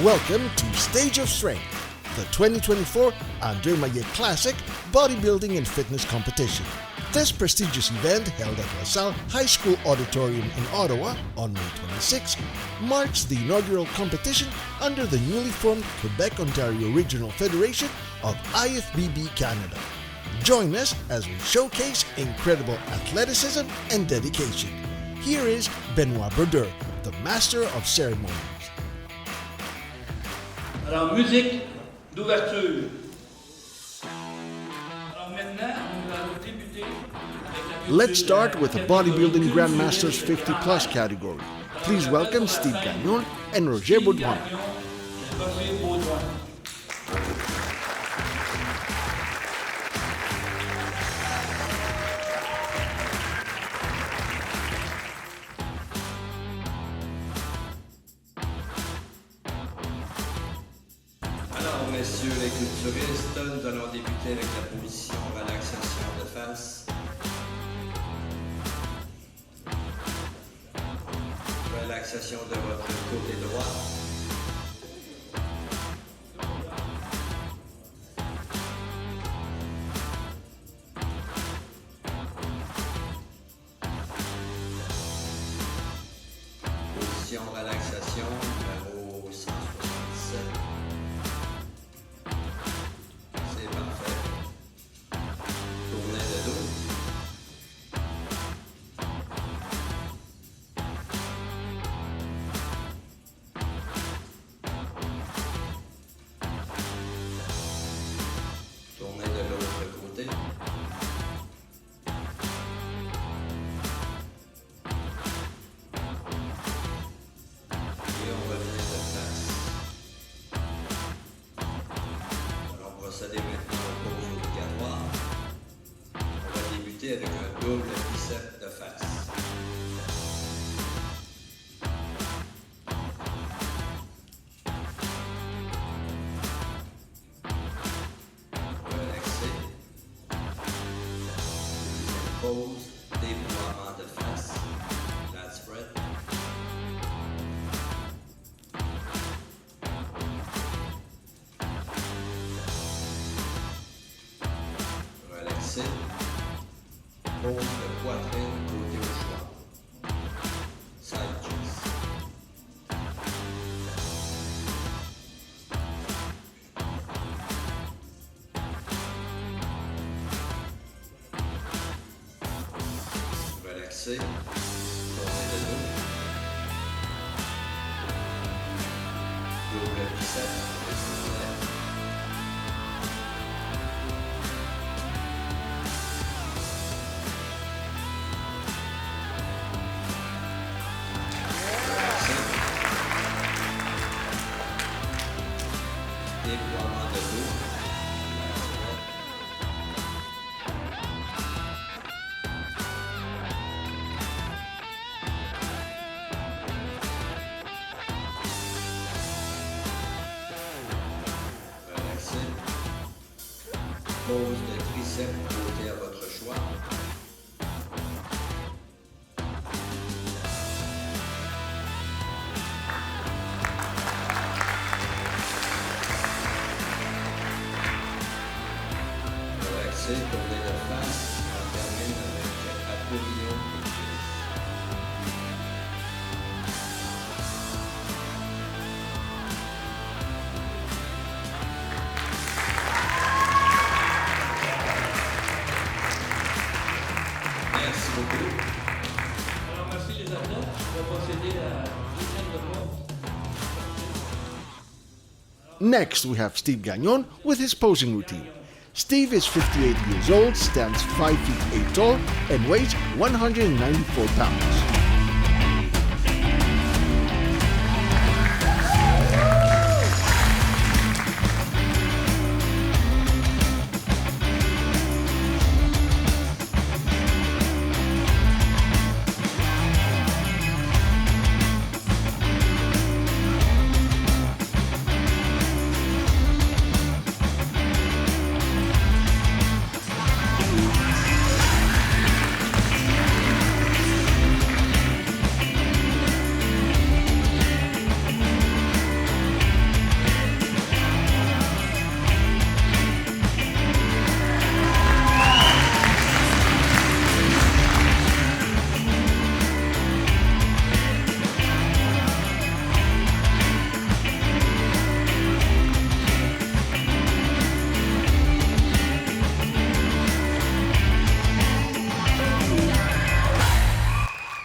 Welcome to Stage of Strength, the 2024 André Maille Classic Bodybuilding and Fitness Competition. This prestigious event, held at La Salle High School Auditorium in Ottawa on May 26, marks the inaugural competition under the newly formed Quebec-Ontario Regional Federation of IFBB Canada. Join us as we showcase incredible athleticism and dedication. Here is Benoit Brodeur, the Master of Ceremonies. Alors, musique d'ouverture. Alors maintenant, nous allons débuter avec la Let's start with the Bodybuilding Grandmasters 50 Plus category. Please welcome Steve Gagnon and Roger Baudouin. Roger Baudouin. Messieurs les culturistes, nous allons débuter avec la position relaxation de face. Relaxation de votre côté droit. Position relaxation numéro 167. Avec un double bicep de face. Relaxez. Pose, déploiement de face. Lat spread. Relaxez. Pose de poitrine côté au choix. Side chest. Relaxez. Tournez le dos. Double bicep. Déploiement de dos. Relaxez. Pose de triceps côté à votre choix. Tournez de face, on termine avec Apollo et Prix. Merci beaucoup. Alors, merci les athlètes. On va procéder à la deuxième de Next, we have Steve Gagnon with his posing routine. Steve is 58 years old, stands 5 feet 8 tall, and weighs 194 pounds.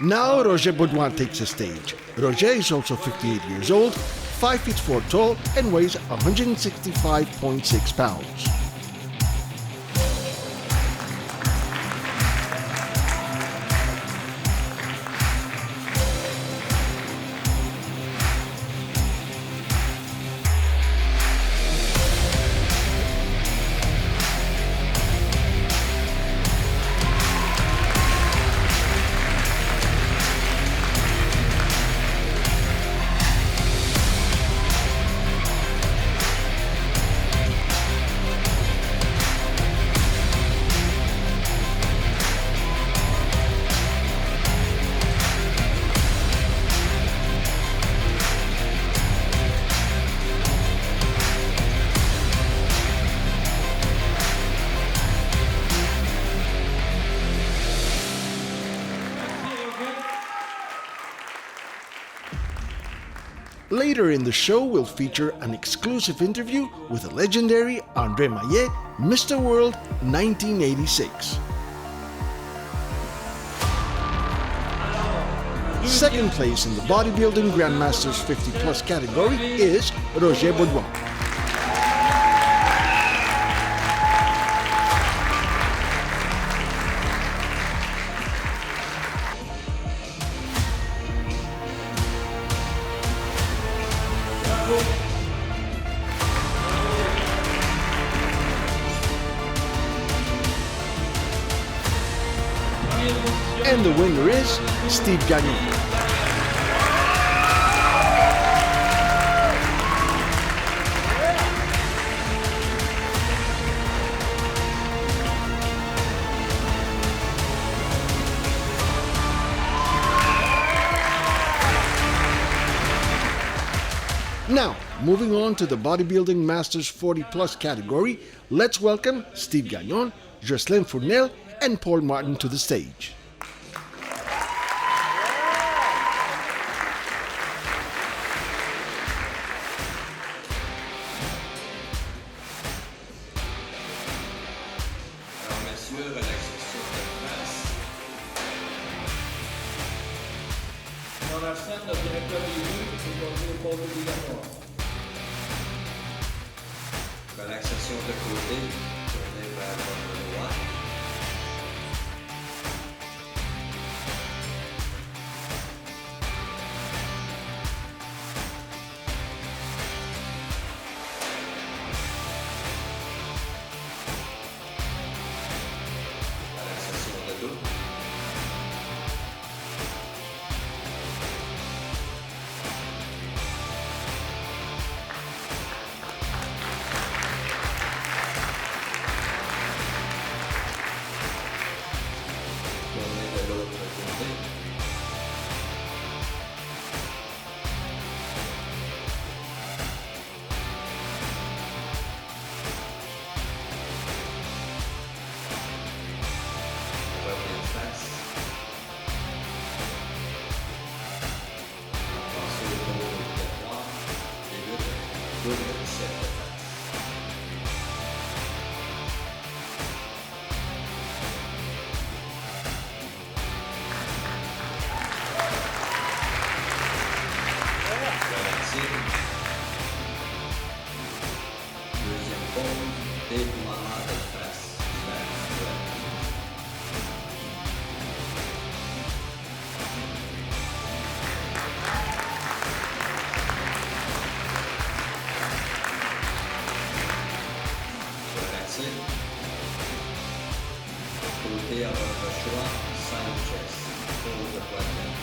Now Roger Baudouin takes the stage. Roger is also 58 years old, 5 feet 4 tall, and weighs 165.6 pounds. Later in the show, we'll feature an exclusive interview with the legendary André Maille, Mr. World 1986. Second place in the Bodybuilding Grandmasters 50 Plus category is Roger Baudouin. And the winner is Steve Gagnon. Now, moving on to the Bodybuilding Masters 40 Plus category, let's welcome Steve Gagnon, Jocelyn Fournel, and Paul Martin to the stage. Dans la scène, notre directeur des jeux, c'est aujourd'hui les pauses obligatoires. Relaxation de côté, tournez vers votre droite. Relaxation de dos. Tournez de l'autre côté. Revenez de face. Pensez au dos obligatoire. Débute double reset de face. Relaxez. Deuxième pause, déploiement de face vers droite. Relaxez. Côté à votre choix, side chest, pose de poitrine.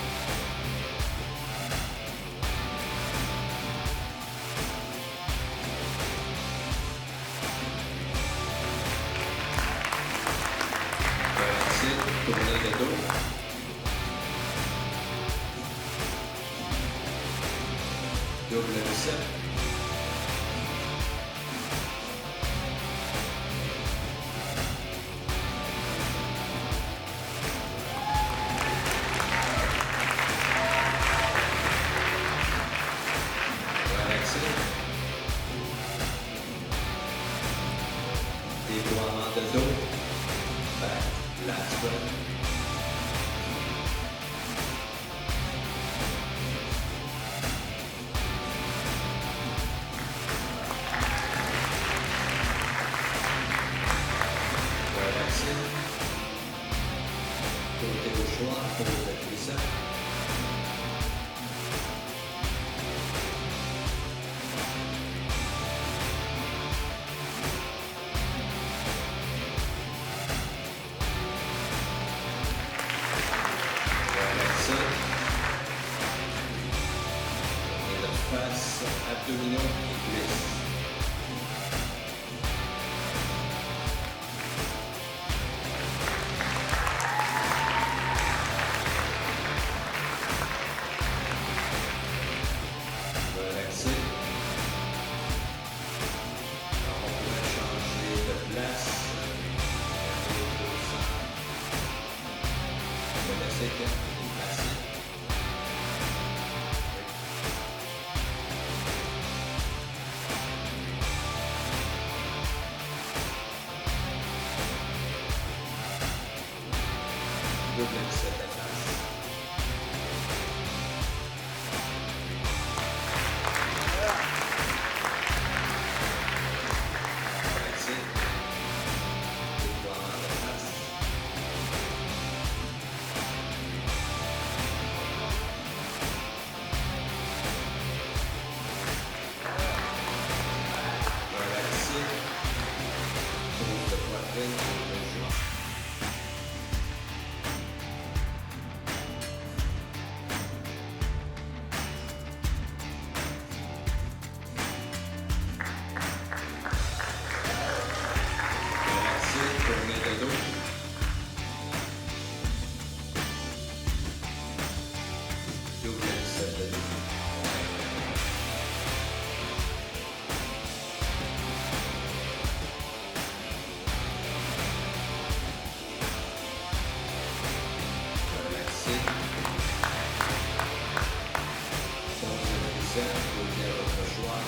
Relaxez, tournez le dos. Double reset. Relaxez. Déploiement de dos. Back, last breath. Relaxez. Côté au choix, pose le triceps. Relaxez. Tournez de face, abdominaux et cuisses. Relaxez. Alors, on pourrait changer de place. On va laisser déplacer. Double set à face. Relaxez. Déploiement de face. Relaxez. Pose de poitrine, pose de joint. Relaxez, tournez de dos. Double set de dos. Relaxez. Pose le triceps, posez à votre choix.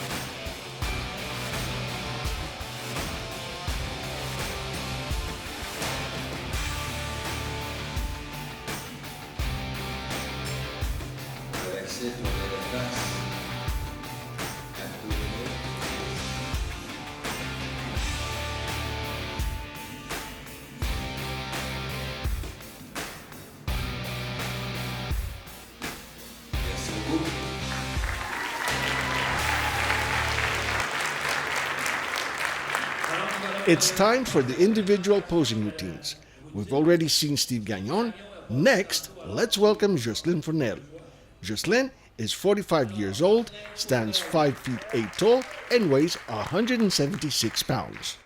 Relaxez, tournez de face. Abdominaux. Merci beaucoup. It's time for the individual posing routines. We've already seen Steve Gagnon. Next, let's welcome Jocelyn Fournel. Jocelyn is 45 years old, stands 5 feet 8 tall, and weighs 176 pounds.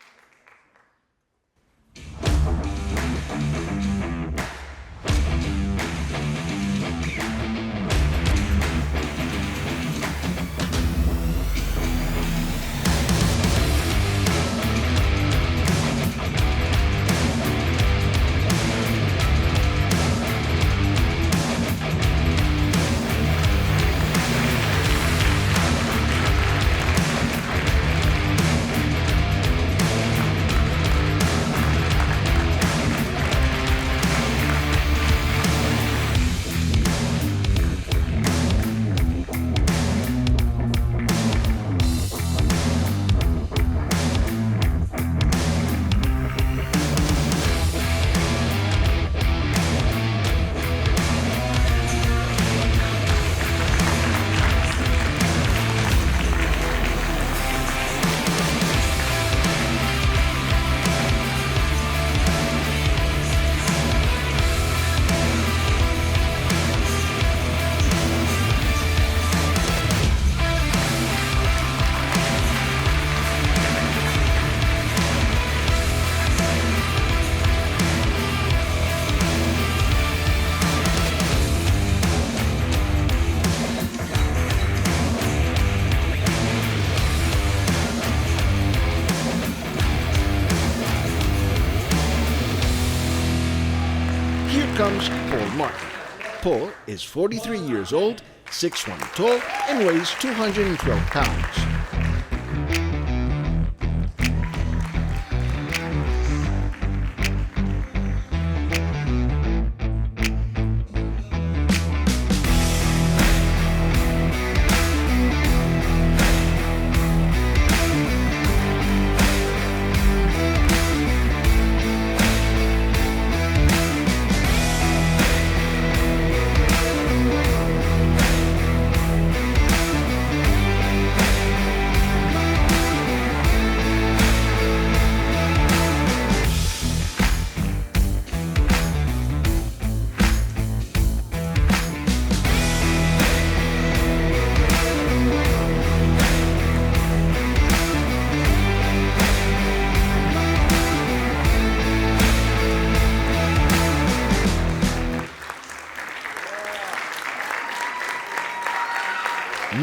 Comes Paul Martin. Paul is 43 years old, 6'1" tall, and weighs 212 pounds.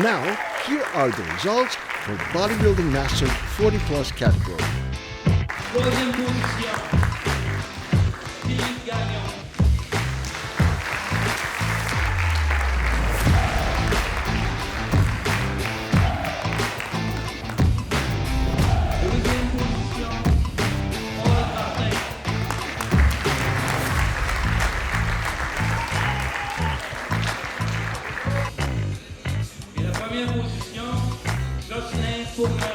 Now, here are the results for the Bodybuilding Masters 40 Plus category. Troisième position, Philippe Gagnon. Deuxième position, Paul Martin. Et la première position, Jocelyn Fournel.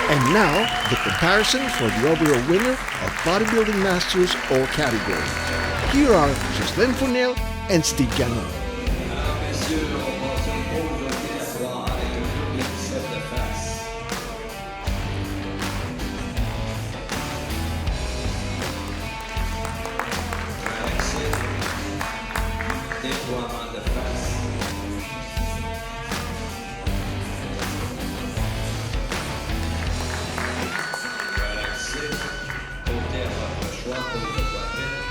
And now, the comparison for the overall winner of Bodybuilding Masters all categories. Here are Jocelyn Fournel and Steve Gagnon. Mesdames, messieurs, on passe une pause obligatoire avec un double set de face. Exit, déploiement de face. Exit, côté à votre choix, pose de poitrine.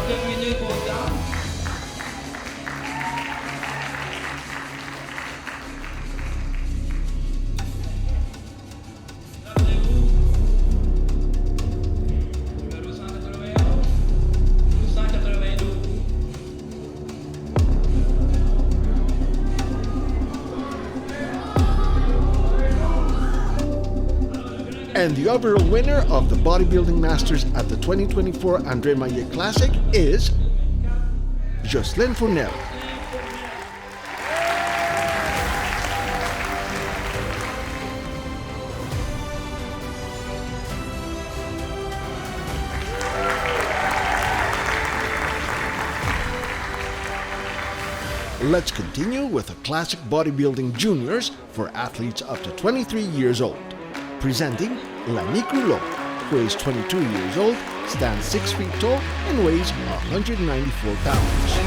Terminé pour dames. Rappelez-vous, numéro 191, 192. And the overall winner of the Bodybuilding Masters at the 2024 André Maille Classic is Jocelyn Fournel. Let's continue with the Classic Bodybuilding Juniors for athletes up to 23 years old. Presenting L'Ami Coulon, who is 22 years old, stands 6 feet tall, and weighs 194 pounds.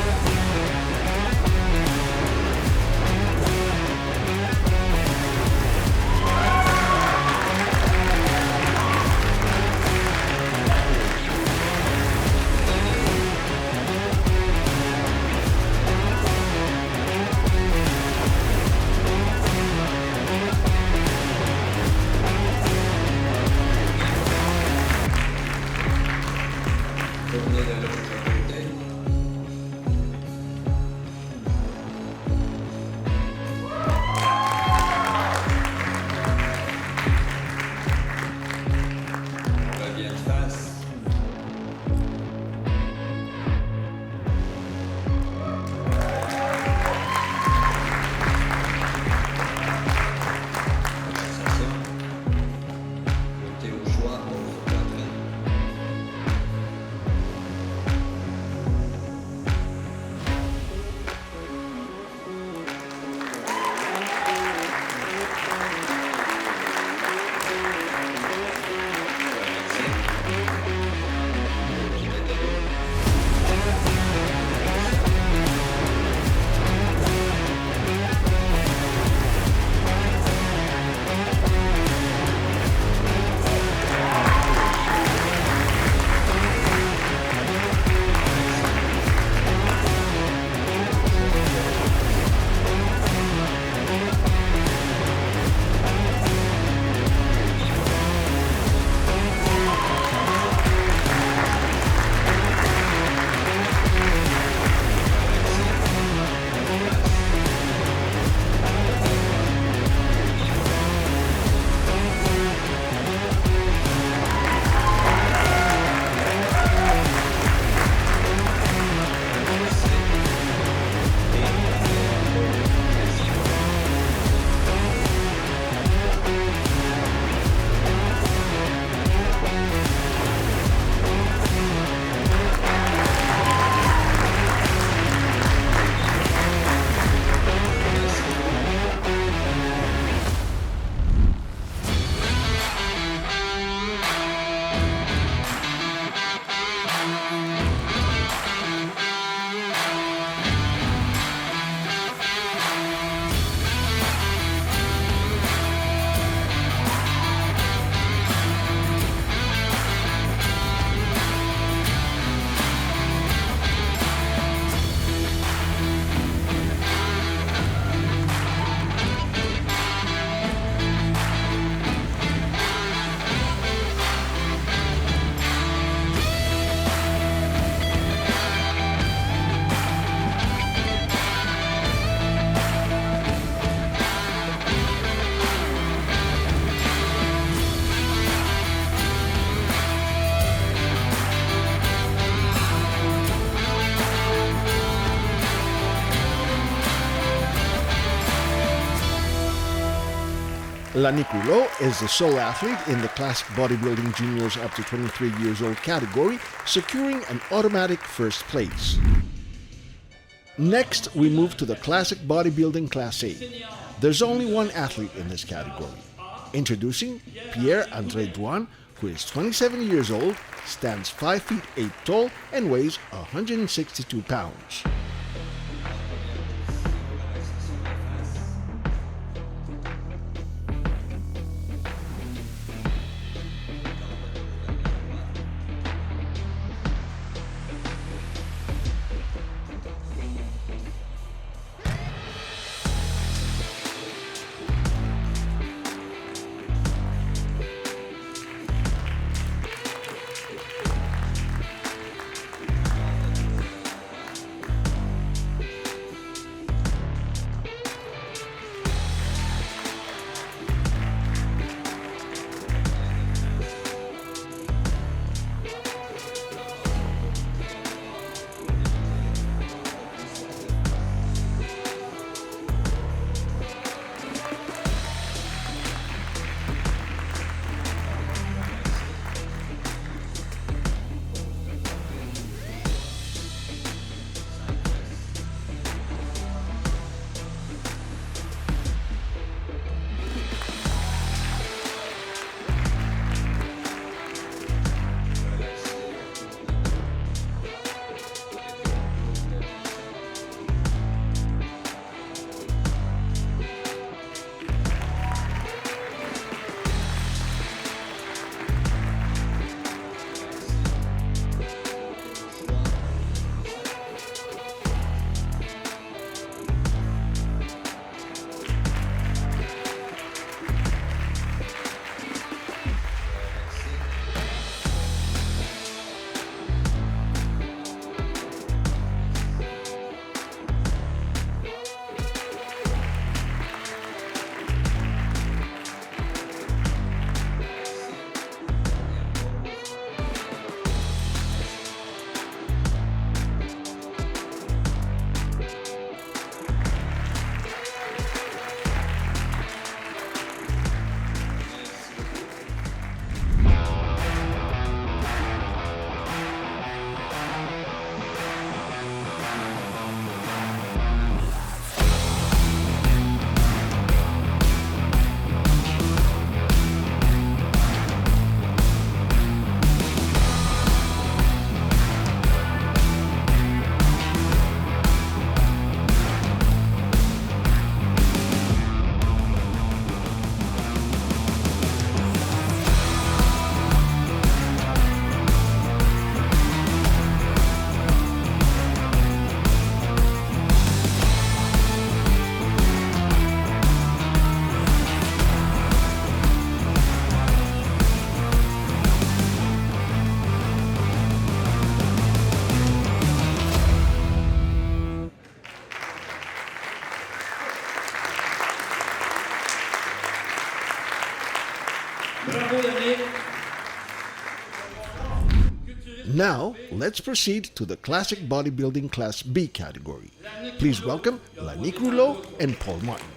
Lanique Rouleau is the sole athlete in the classic bodybuilding juniors up to 23 years old category, securing an automatic first place. Next, we move to the classic bodybuilding Class A. There's only one athlete in this category. Introducing Pierre-André, who is 27 years old, stands 5 feet 8 tall, and weighs 162 pounds. Now, let's proceed to the classic bodybuilding Class B category. Please welcome Lanique Rouleau and Paul Martin.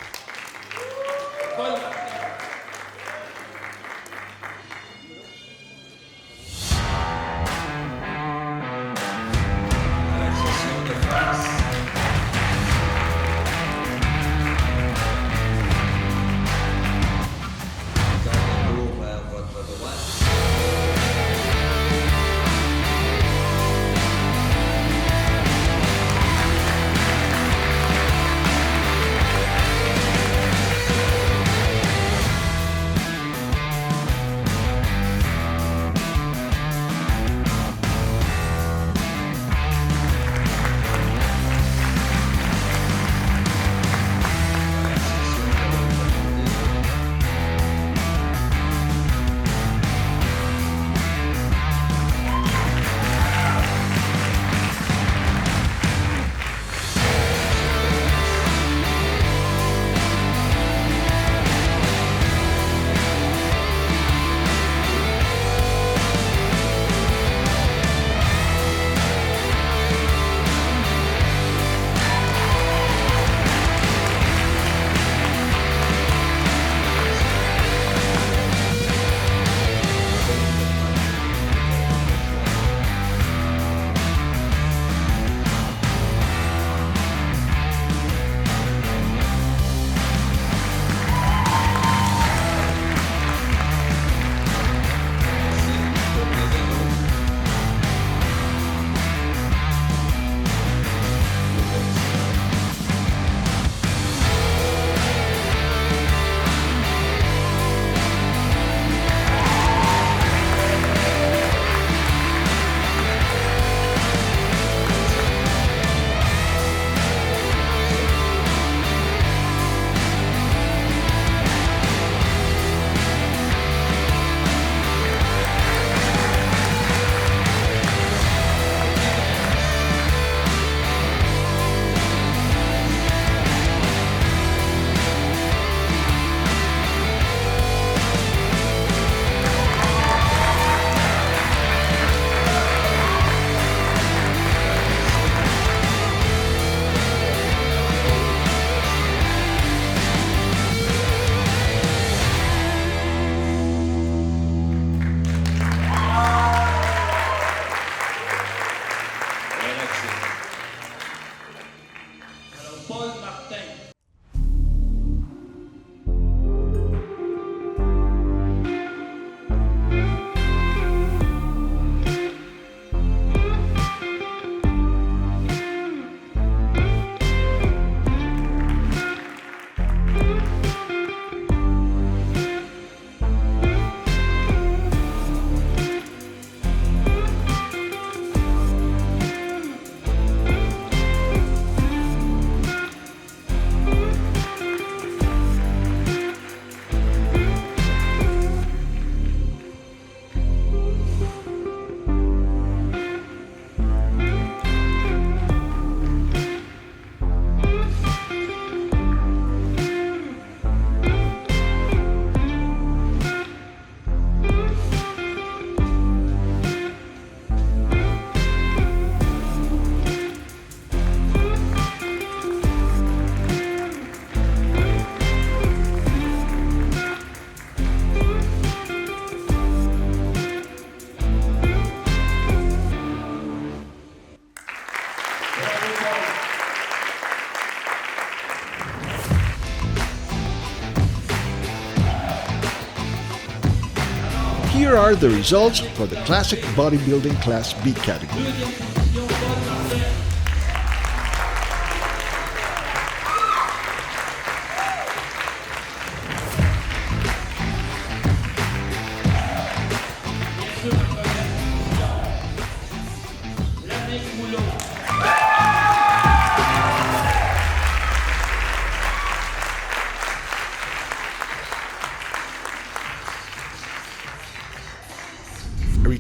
Here are the results for the Classic Bodybuilding Class B category.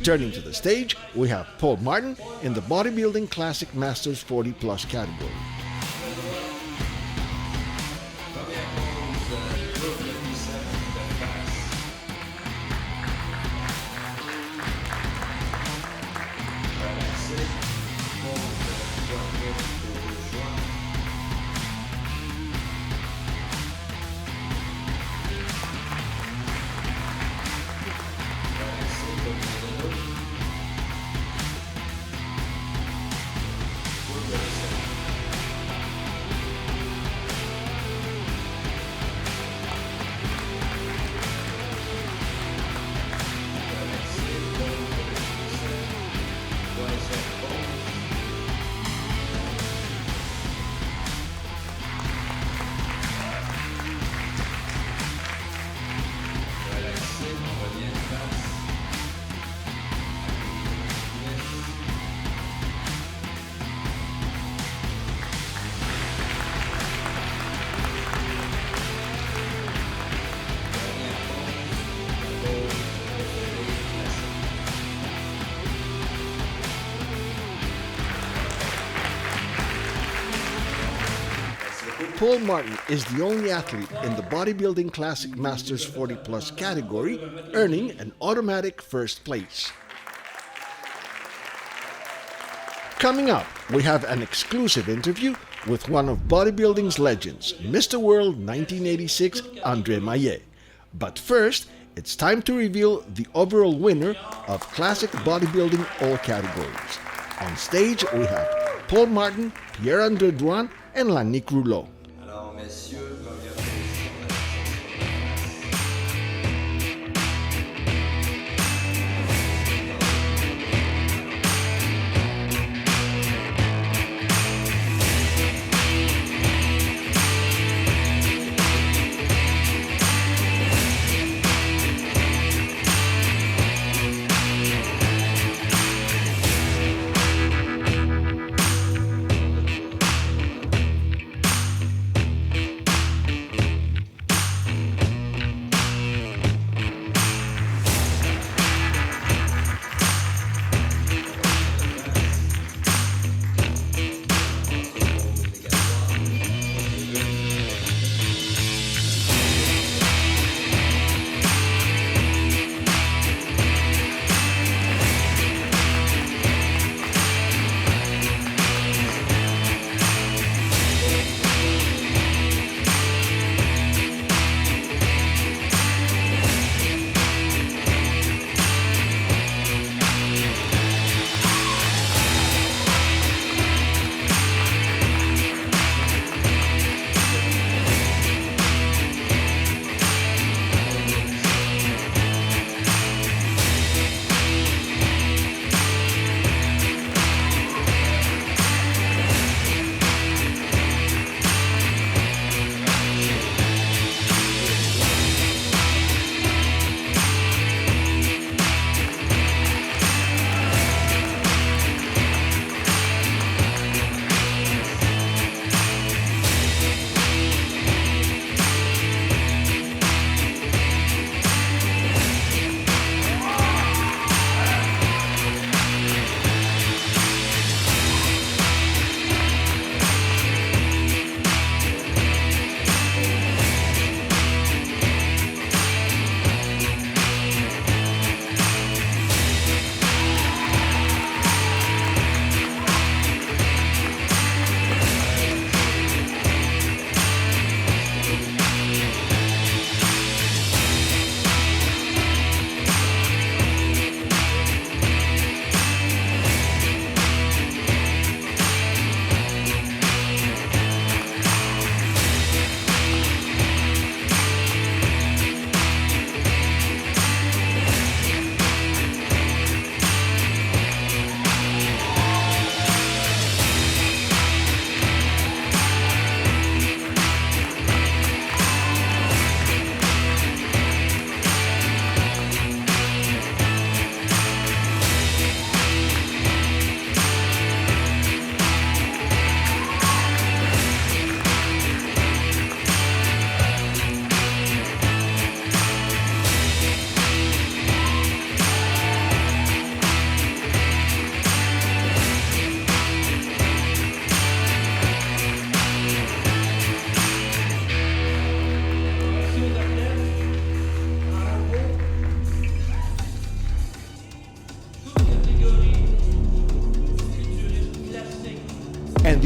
Returning to the stage, we have Paul Martin in the Bodybuilding Classic Masters 40 Plus category. Paul Martin is the only athlete in the Bodybuilding Classic Masters 40 Plus category earning an automatic first place. Coming up, we have an exclusive interview with one of bodybuilding's legends, Mr. World 1986, André Maille. But first, it's time to reveal the overall winner of Classic Bodybuilding all categories. On stage, we have Paul Martin, Pierre-André Drouin, and Lannick Rouleau. Alors, messieurs, première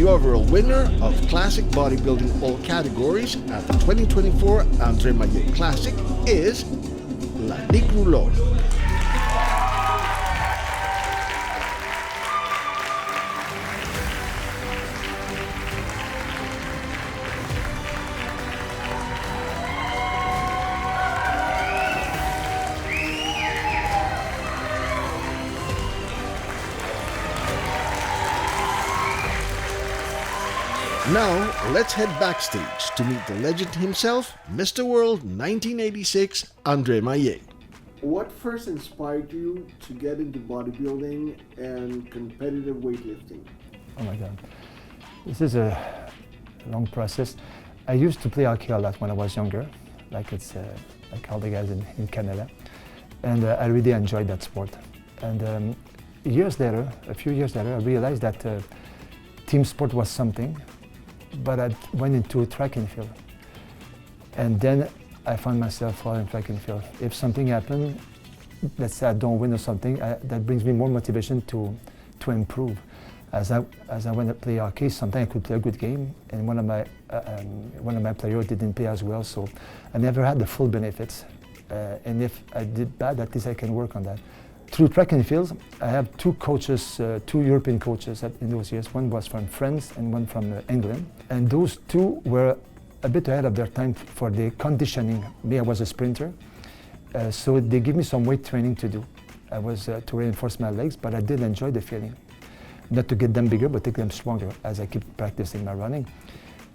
the overall winner of Classic Bodybuilding all categories at the 2024 André Maille Classic is L'Annick Rouleau. Now, let's head backstage to meet the legend himself, Mr. World 1986, André Maille. What first inspired you to get into bodybuilding and competitive weightlifting? Oh my God, this is a long process. I used to play hockey a lot when I was younger, like all the guys in Canada, and I really enjoyed that sport. And a few years later, I realized that team sport was something, but I went into track and field. And then I found myself following track and field. If something happened, let's say I don't win or something, that brings me more motivation to improve. As I went to play hockey, sometimes I could play a good game, and one of my players didn't play as well, so I never had the full benefits. And if I did bad, at least I can work on that. Through track and field, I have two coaches, two European coaches in those years. One was from France and one from England. And those two were a bit ahead of their time for the conditioning. Me, I was a sprinter. So they gave me some weight training to do. I was to reinforce my legs, but I did enjoy the feeling. Not to get them bigger, but take them stronger as I keep practicing my running.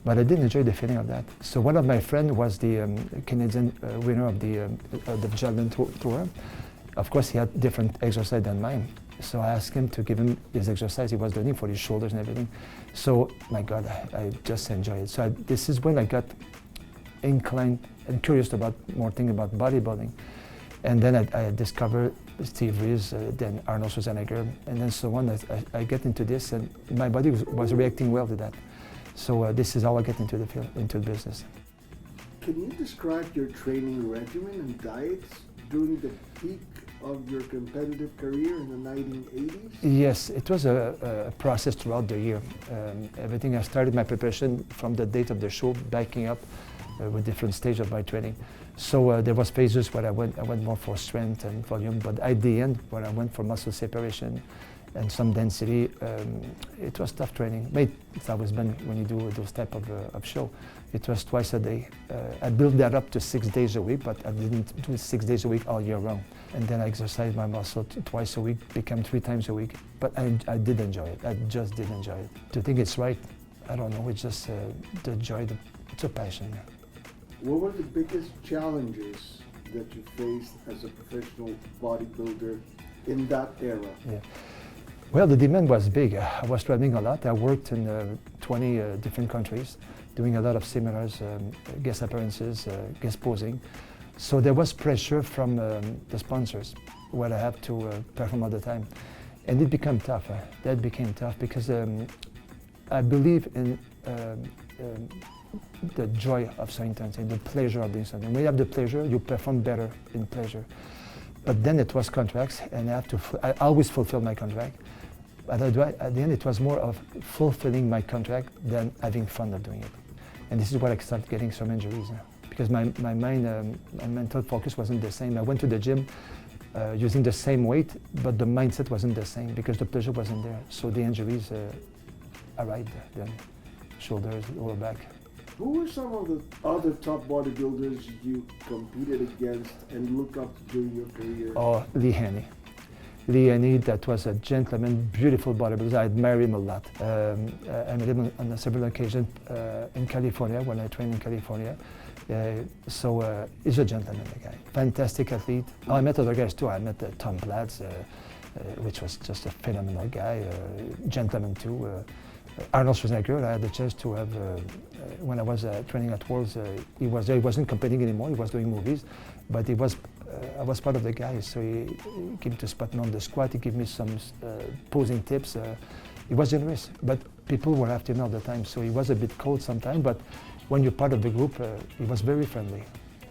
But I did enjoy the feeling of that. So one of my friends was the Canadian winner of the javelin tour. Of course, he had different exercise than mine. So I asked him to give him his exercise he was learning for his shoulders and everything. So, my God, I just enjoy it. So this is when I got inclined and curious about more things about bodybuilding. And then I discovered Steve Reeves, then Arnold Schwarzenegger, and then so on. I get into this, and my body was reacting well to that. So this is how I get into the field, into the business. Can you describe your training regimen and diets during the peak of your competitive career in the 1980s? Yes, it was a process throughout the year. Everything I started my preparation from the date of the show, backing up with different stages of my training. So there was phases where I went more for strength and volume, but at the end, where I went for muscle separation and some density, it was tough training. But it's always been when you do those type of show. It was twice a day. I built that up to 6 days a week, but I didn't do it 6 days a week all year round. And then I exercised my muscle twice a week, became 3 times a week. But I did enjoy it. I just did enjoy it. To think it's right, I don't know. It's just the joy. It's a passion. What were the biggest challenges that you faced as a professional bodybuilder in that era? Yeah. Well, the demand was big. I was traveling a lot. I worked in 20 different countries, doing a lot of seminars, guest appearances, guest posing. So there was pressure from the sponsors, where I have to perform all the time. And it became tough. That became tough because I believe in the joy of something, the pleasure of doing something. When you have the pleasure, you perform better in pleasure. But then it was contracts, and I always fulfill my contract. But at the end, it was more of fulfilling my contract than having fun of doing it. And this is where I started getting some injuries, because my mind, my mental focus wasn't the same. I went to the gym using the same weight, but the mindset wasn't the same because the pleasure wasn't there. So the injuries arrived then, shoulders, lower back. Who were some of the other top bodybuilders you competed against and looked up to during your career? Oh, Lee Haney. Lee Haney, that was a gentleman, beautiful bodybuilder. I admire him a lot. I met him on several occasions in California, when I trained in California. So he's a gentleman, the guy. Fantastic athlete. Oh, I met other guys too. I met Tom Platz, which was just a phenomenal guy, gentleman too. Arnold Schwarzenegger, I had the chance to have, when I was training at Worlds, he was there. He wasn't competing anymore, he was doing movies, but I was part of the guys, so he gave me to spot me on the squat, he gave me some posing tips. He was generous, but people were after him all the time, so he was a bit cold sometimes, but when you're part of the group, he was very friendly.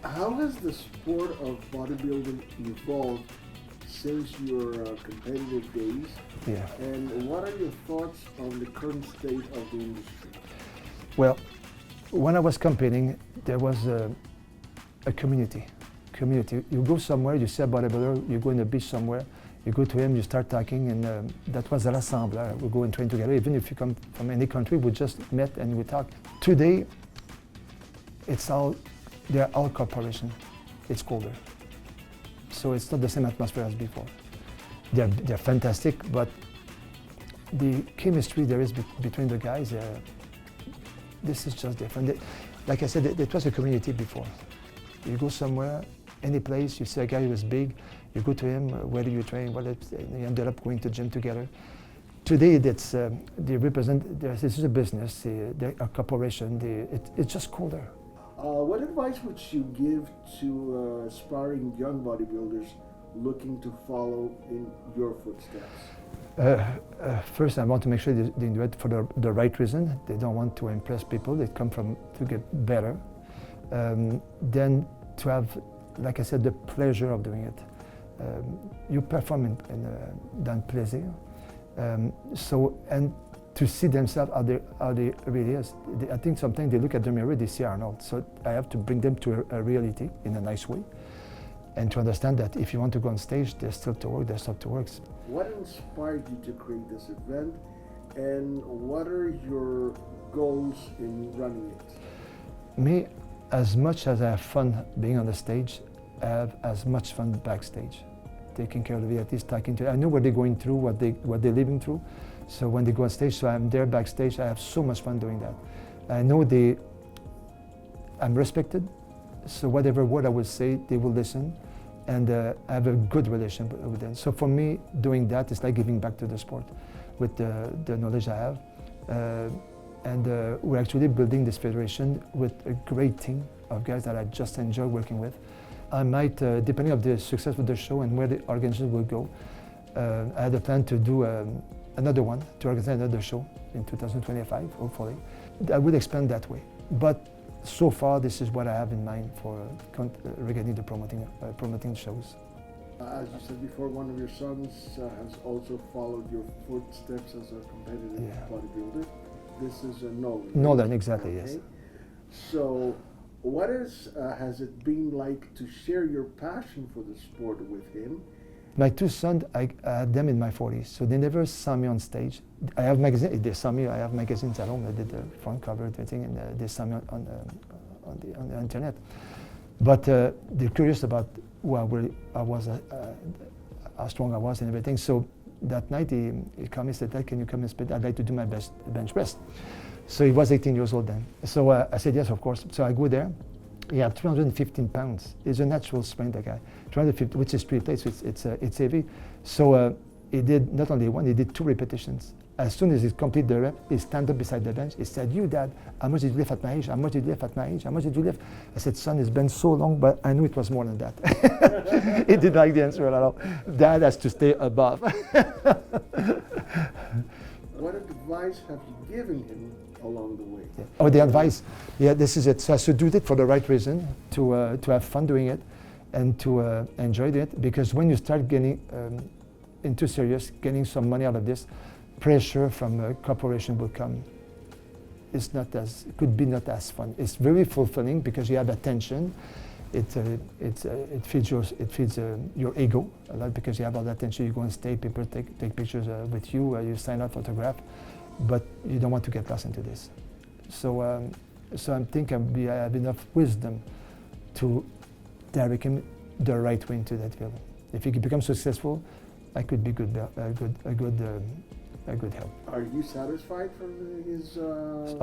How has the sport of bodybuilding evolved since your competitive days. Yeah. And what are your thoughts on the current state of the industry? Well, when I was competing, there was a community. You go somewhere, you see a bodybuilder, you go in the beach somewhere, you go to him, you start talking, and that was a rassembleur. We go and train together. Even if you come from any country, we just met and we talk. Today, they're all corporation. It's colder. So it's not the same atmosphere as before. They're fantastic, but the chemistry there is between the guys, this is just different. Like I said, it was a community before. You go somewhere, any place, you see a guy who is big, you go to him, where do you train? Well, you ended up going to gym together. Today, they represent, this is a business, they're a corporation, it's just colder. What advice would you give to aspiring young bodybuilders looking to follow in your footsteps? First, I want to make sure they do it for the right reason. They don't want to impress people. They come to get better. Then to have, like I said, the pleasure of doing it. You perform dans plaisir. And to see themselves how they really is. I think sometimes they look at the mirror, they see Arnold. So I have to bring them to a reality in a nice way, and to understand that if you want to go on stage, there's still to work, there's stuff to work. What inspired you to create this event, and what are your goals in running it? Me, as much as I have fun being on the stage, I have as much fun backstage, taking care of the VIPs, talking to. I know what they're going through, what they're living through. So when they go on stage, so I'm there backstage. I have so much fun doing that. I know I'm respected. So whatever word I will say, they will listen, and I have a good relation with them. So for me, doing that is like giving back to the sport with the knowledge I have. And we're actually building this federation with a great team of guys that I just enjoy working with. I might, depending on the success of the show and where the organization will go, I had a plan to do another one, to organize another show in 2025, hopefully. I will expand that way. But so far, this is what I have in mind for regarding the promoting shows. As you said before, one of your sons has also followed your footsteps as a competitive bodybuilder. This is Nolan. Nolan, exactly, okay. Yes. So, what has it been like to share your passion for the sport with him? My two sons, I had them in my 40s, so they never saw me on stage. I have magazines, they saw me, I have magazines at home, I did the front cover, everything, and they saw me on the internet. But they're curious about who I was, how strong I was and everything. So that night he called me and said, "Dad, can you come and spit? I'd like to do my best bench press." So he was 18 years old then. So I said, yes, of course. So I go there. He had 315 pounds. He's a natural strength, that guy. 350, which is 3 plates, it's heavy. So he did not only one, he did 2 repetitions. As soon as he completed the rep, he stand up beside the bench. He said, "You, Dad, how much did you lift at my age? How much did you lift at my age? How much did you lift?" I said, "Son, it's been so long, but I knew it was more than that." He didn't like the answer at all. Dad has to stay above. What advice have you given him along the way? Yeah. Oh, the advice. Yeah, this is it. So I should do it for the right reason, to have fun doing it, and to enjoy it. Because when you start getting into serious, getting some money out of this, pressure from a corporation will come. It's not as, it could be not as fun. It's very fulfilling because you have attention. It feeds your ego a lot because you have all that attention. You go on stage, people take pictures with you, you sign out photograph, but you don't want to get lost into this. So I think I have enough wisdom to direct him the right way into that field. If he becomes successful, I could be a good help. Are you satisfied from his?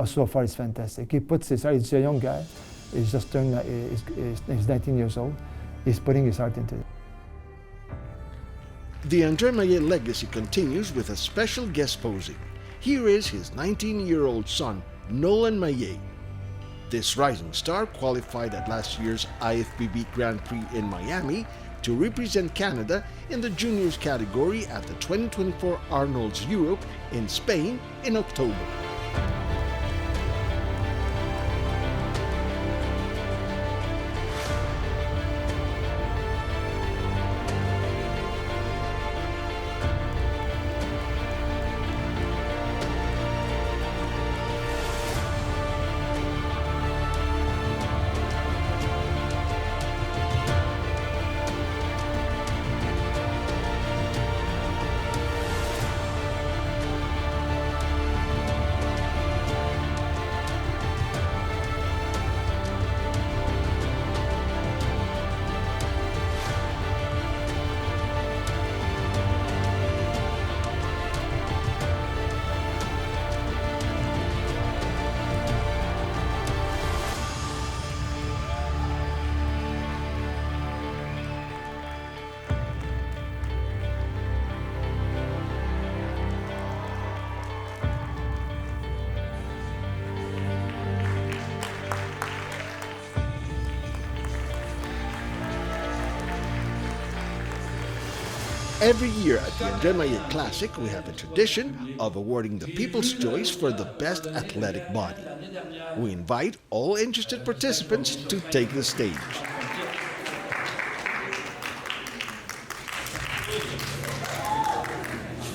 So far, it's fantastic. He puts his heart. He's a young guy. He's just turned. He's 19 years old. He's putting his heart into it. The André Maille legacy continues with a special guest posing. Here is his 19-year-old son, Nolan Maillé. This rising star qualified at last year's IFBB Grand Prix in Miami to represent Canada in the juniors category at the 2024 Arnold's Europe in Spain in October. Every year at the André Maille Classic, we have a tradition of awarding the People's Choice for the best athletic body. We invite all interested participants to take the stage.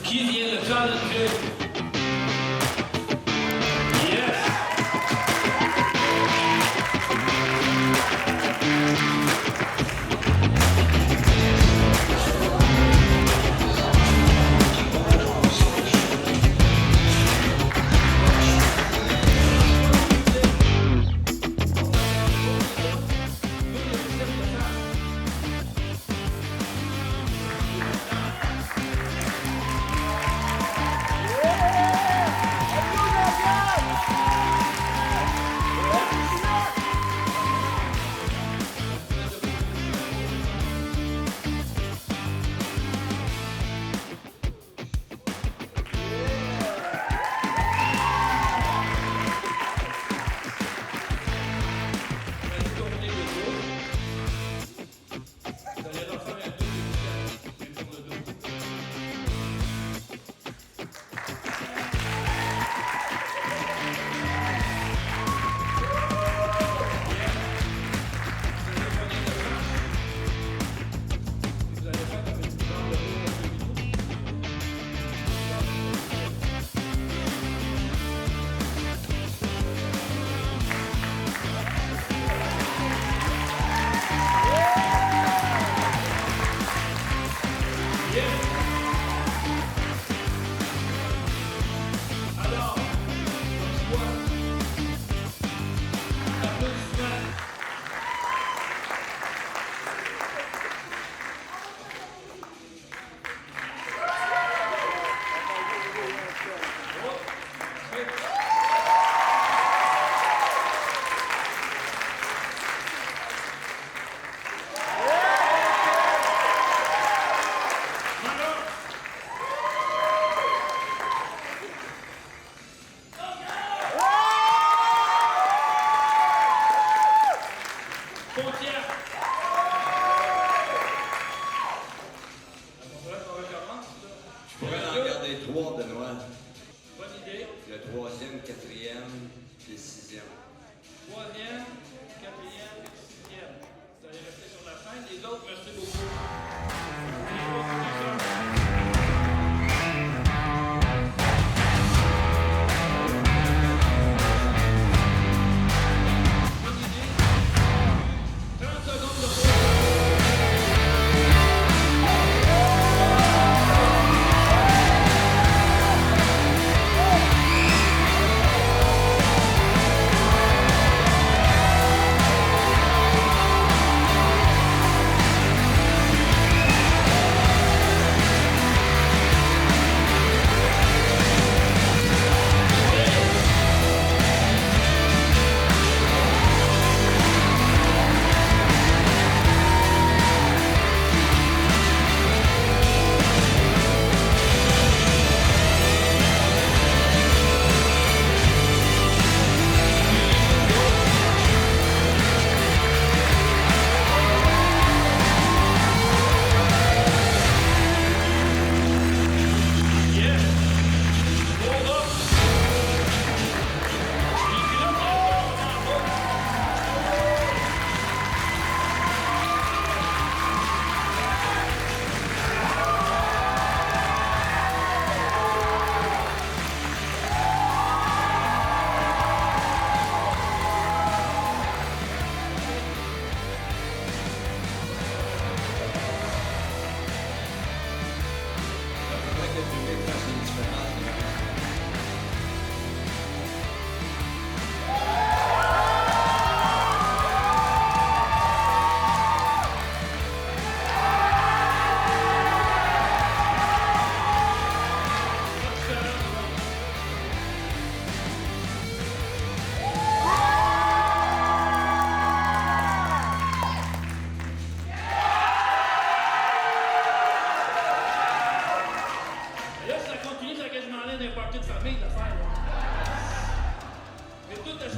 Qui vient de challenger?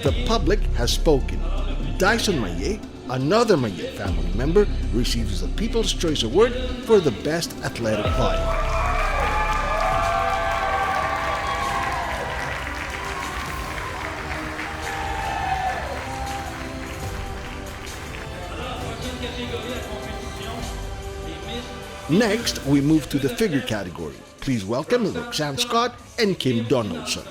The public has spoken. Dyson Maillé, Another Maille family member receives the People's Choice Award for the Best Athletic Body. Next, we move to the figure category. Please welcome Roxanne Scott and Kim Donaldson.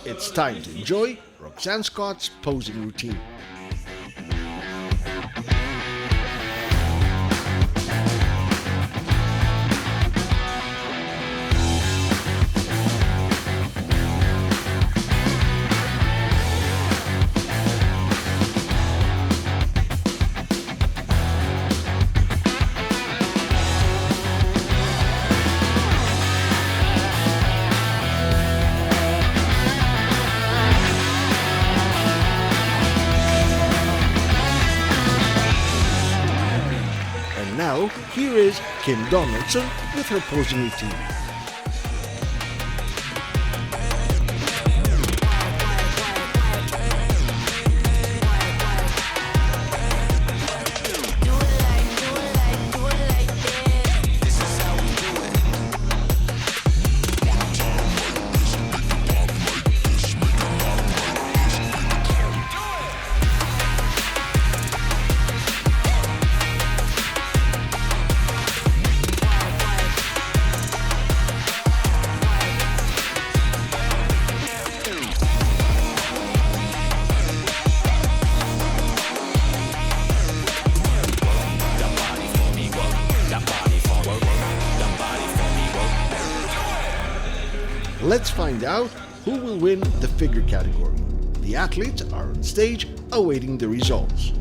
It's time to enjoy Roxanne Scott's posing routine. Now, here is Kim Donaldson with her posing routine. Let's find out who will win the figure category. The athletes are on stage awaiting the results.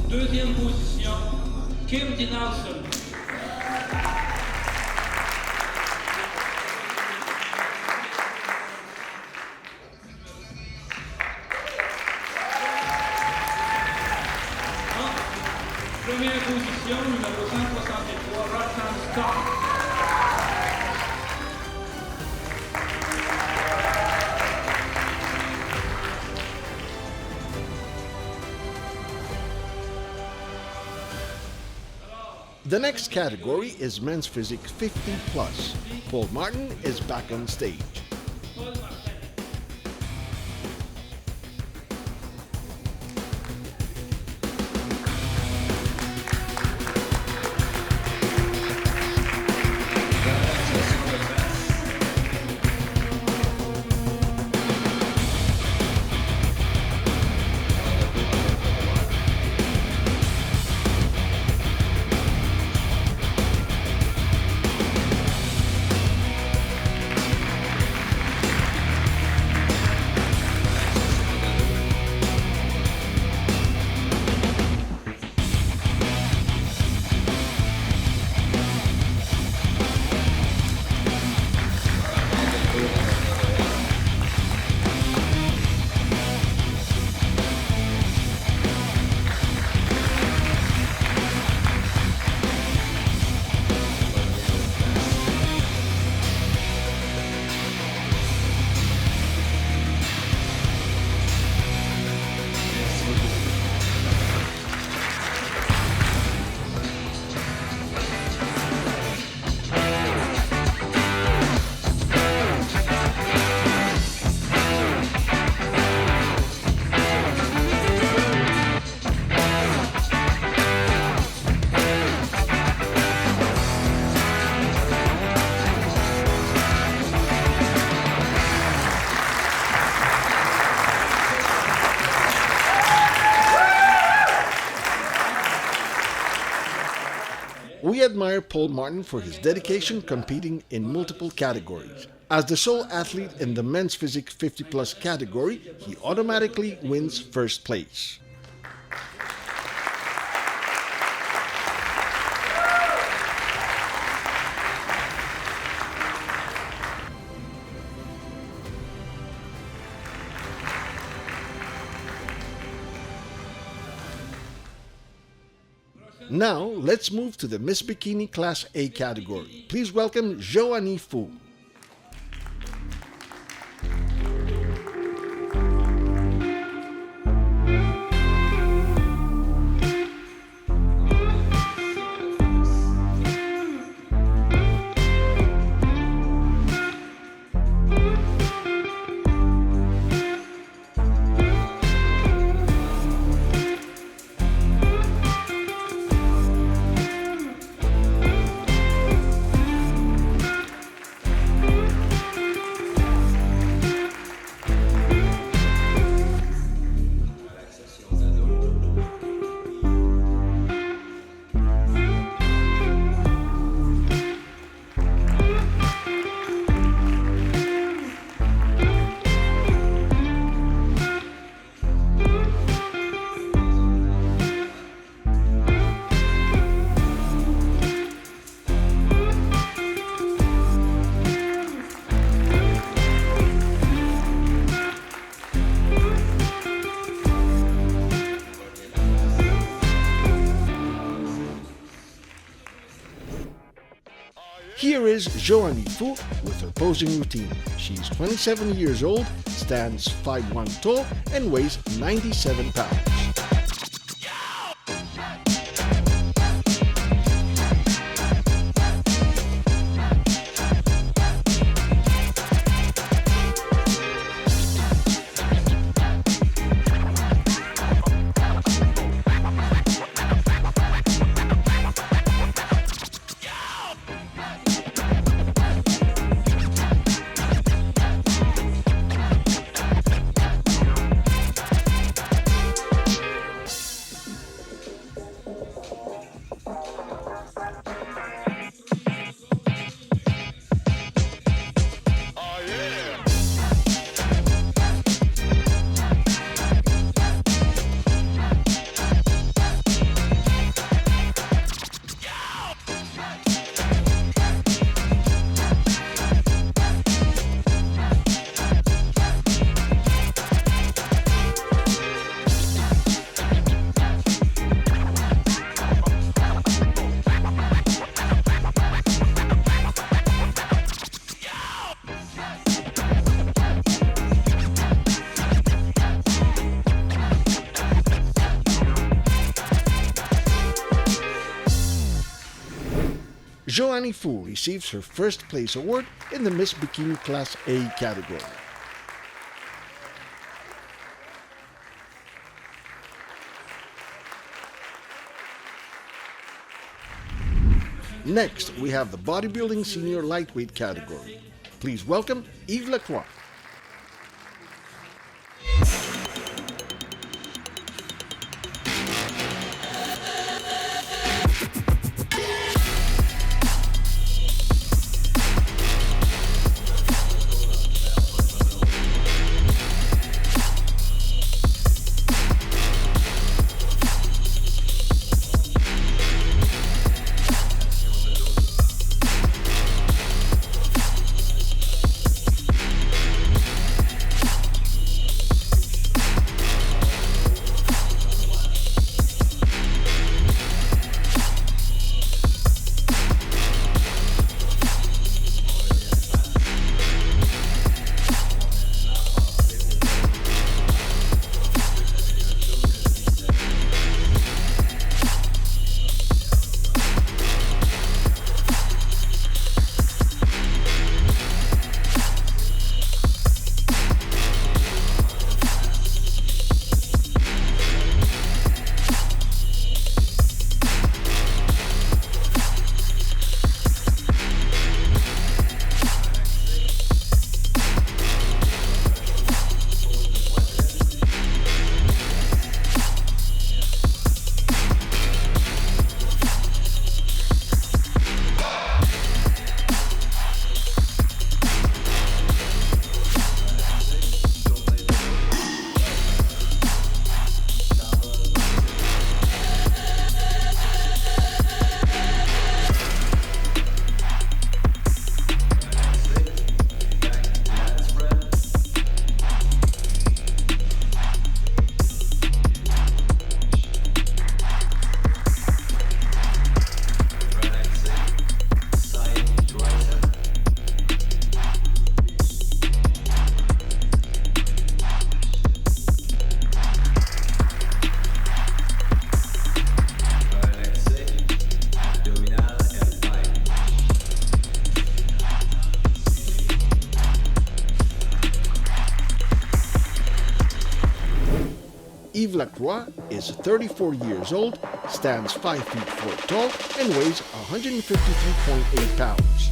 Deuxième position, Kim Dinalson. Première position, numéro 163, Roxanne Scott. The next category is Men's Physique 50 plus. Paul Martin is back on stage. We admire Paul Martin for his dedication competing in multiple categories. As the sole athlete in the Men's Physique 50 plus category, he automatically wins first place. Now, let's move to the Miss Bikini Class A category. Please welcome Joanie Fu. Here is Joanie Fu with her posing routine. She's 27 years old, stands 5'1" tall, and weighs 97 pounds. Joannie Fu receives her first place award in the Miss Bikini Class A category. Next, we have the Bodybuilding Senior Lightweight category. Please welcome Yves Lacroix. Yves Lacroix is 34 years old, stands 5 feet 4 tall, and weighs 153.8 pounds.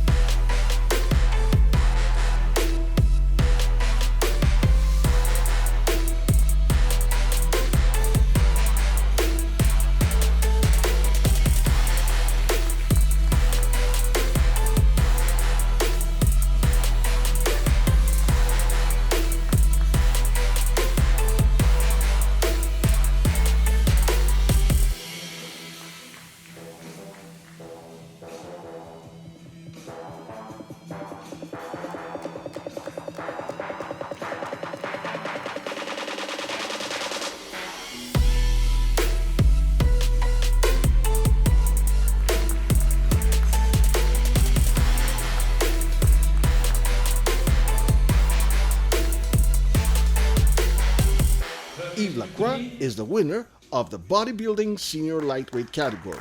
Yves Lacroix is the winner of the Bodybuilding Senior Lightweight category.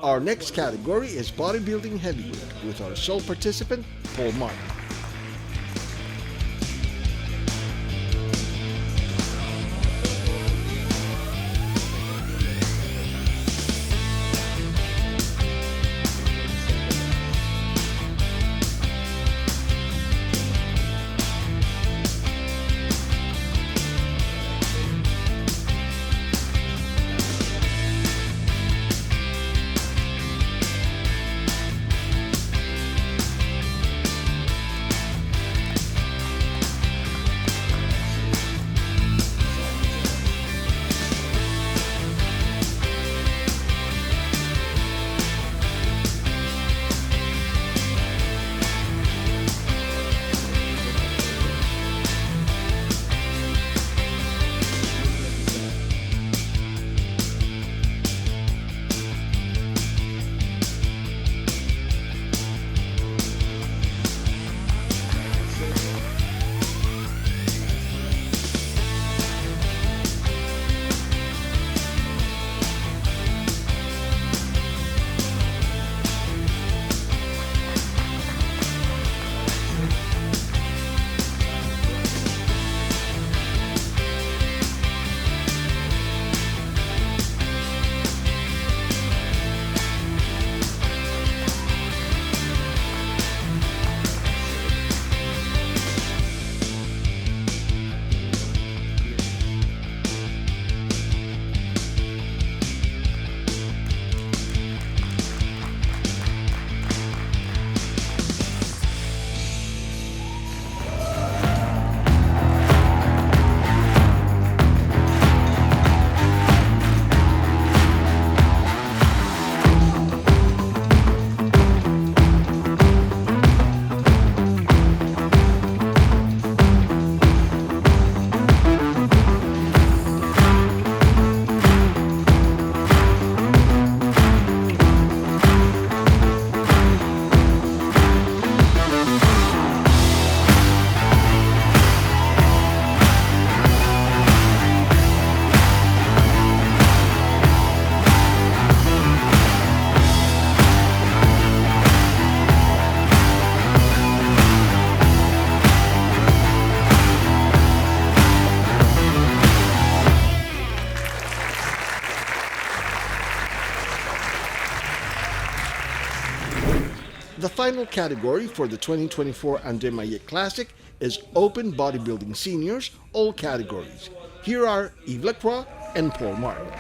Our next category is Bodybuilding Heavyweight with our sole participant, Paul Martin. final category for the 2024 André Maille Classic is Open Bodybuilding Seniors, all categories. Here are Yves Lacroix and Paul Martin.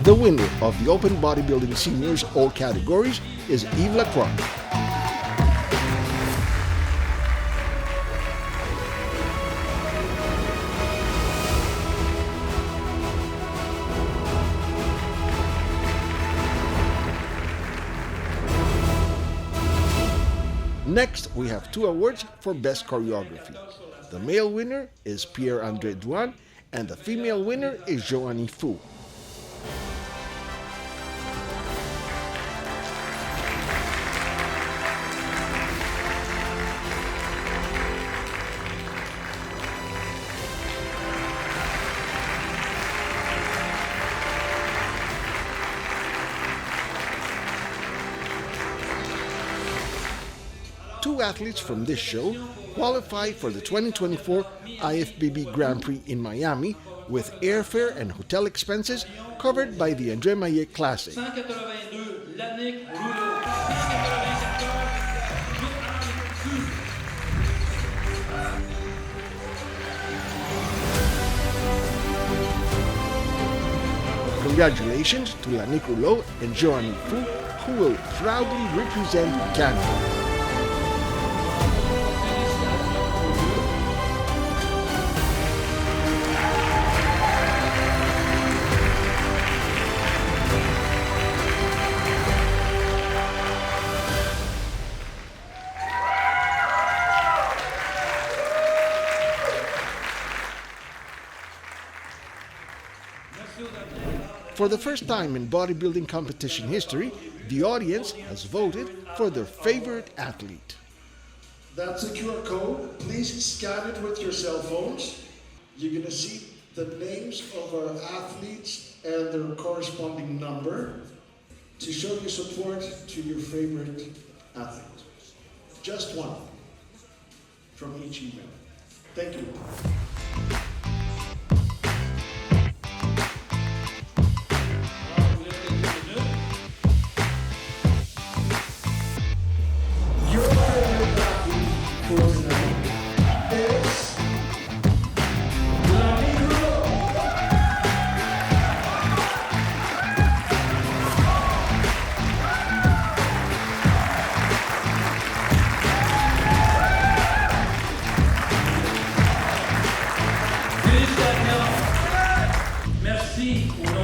The winner of the Open Bodybuilding Seniors all categories is Yves Lacroix. Next, we have two awards for Best Choreography. The male winner is Pierre-André Douan, and the female winner is Joanie Fu. Two athletes from this show qualify for the 2024 IFBB Grand Prix in Miami with airfare and hotel expenses covered by the André Maille Classic. 182, Lannick Rouleau. 194, Congratulations to Lannick Rouleau and Joanne Fu, who will proudly represent Canada. For the first time in bodybuilding competition history, the audience has voted for their favorite athlete. That's a QR code. Please scan it with your cell phones. You're going to see the names of our athletes and their corresponding number to show your support to your favorite athlete. Just one from each email. Thank you. Your favorite athlete for tonight is Lannick Rouleau. Félicitations. Merci au nom